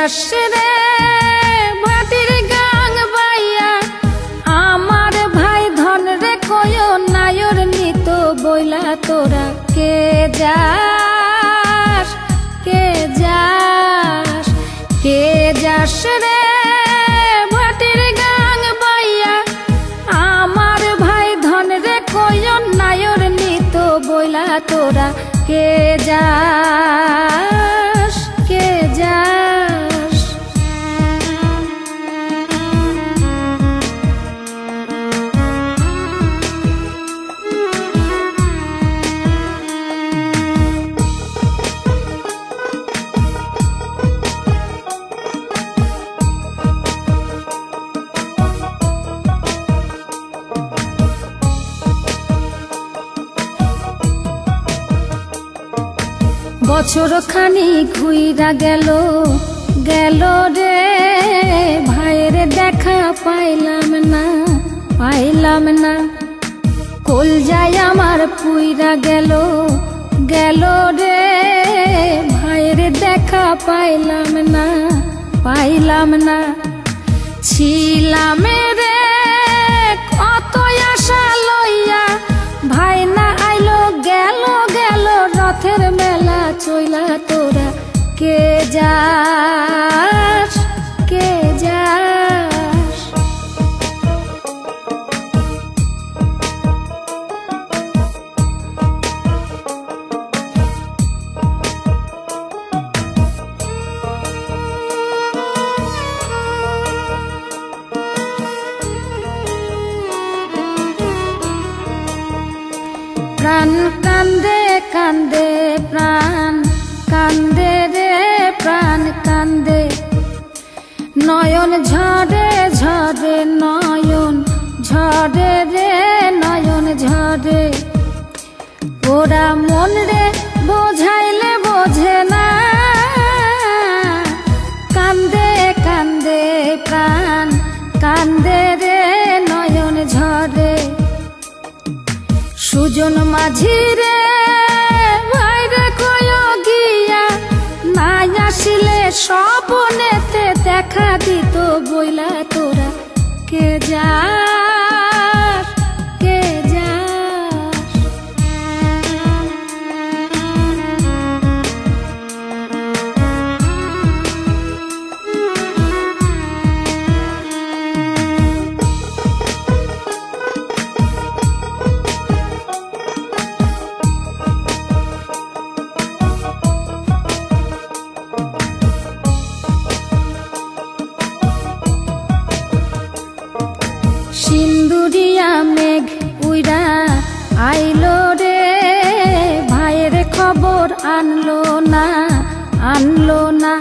যাস রে ভাটির গাং বাইয়া আমার ভাই ধন রে কয় নায়র নিত বইলা তোরা কে যাস কে যাস কে যাস রে ভাটির গাং বাইয়া আমার ভাই ধন রে কয় নায়র নিত বইলা তোরা কে যাস কে যাস বছর খানি ঘুইরা গেল গেল রে ভাইয়ের দেখা পাইলাম না কলজায় আমার পুইরা গেল গেল রে ভাইয়ের দেখা পাইলাম না ছিলাম রে কত আশা লইয়া ভাই না আইলো গেল গেল রথের মেলা চইলা তোরা কে যাস কে যাস প্রাণ কান্দে কান্দে প্রাণ কান্দে রে প্রাণ কান্দে নয়ন ঝরে ঝরে নয়ন ঝরে রে নয়ন ঝরে ওরা মন রে বোঝাইলে বোঝে না কান্দে কান্দে প্রাণ কান্দে রে নয়ন ঝরে সুজন মাঝি রে ভাইরে কয় গিয়া নাই আসিলে স্বপনেতে দেখা দিত বইলা তোরা কে যাস কে যাস সিন্দুরিয়া মেঘ উইরা আইলো রে ভাইয়ের খবর আনলো না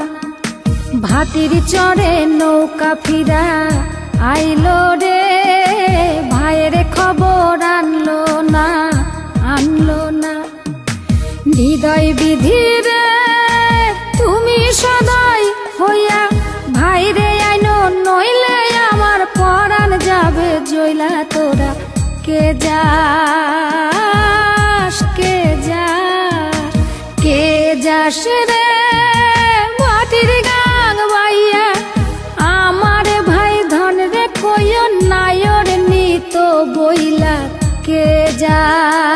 ভাতির চড়ে নৌকা ফিরা আইলো রে ভাইয়ের খবর আনলো না হৃদয় বিধি রে তুমি সদয় হইয়া ভাইরে আইনো নইলে আমার পরাণ যাবে জইলা তোরা কে যাস কে যাস কে যাস রে ভাটির গাং বাইয়া আমার ভাই ধন রে কই নায়র নিত বইলা কে যাস।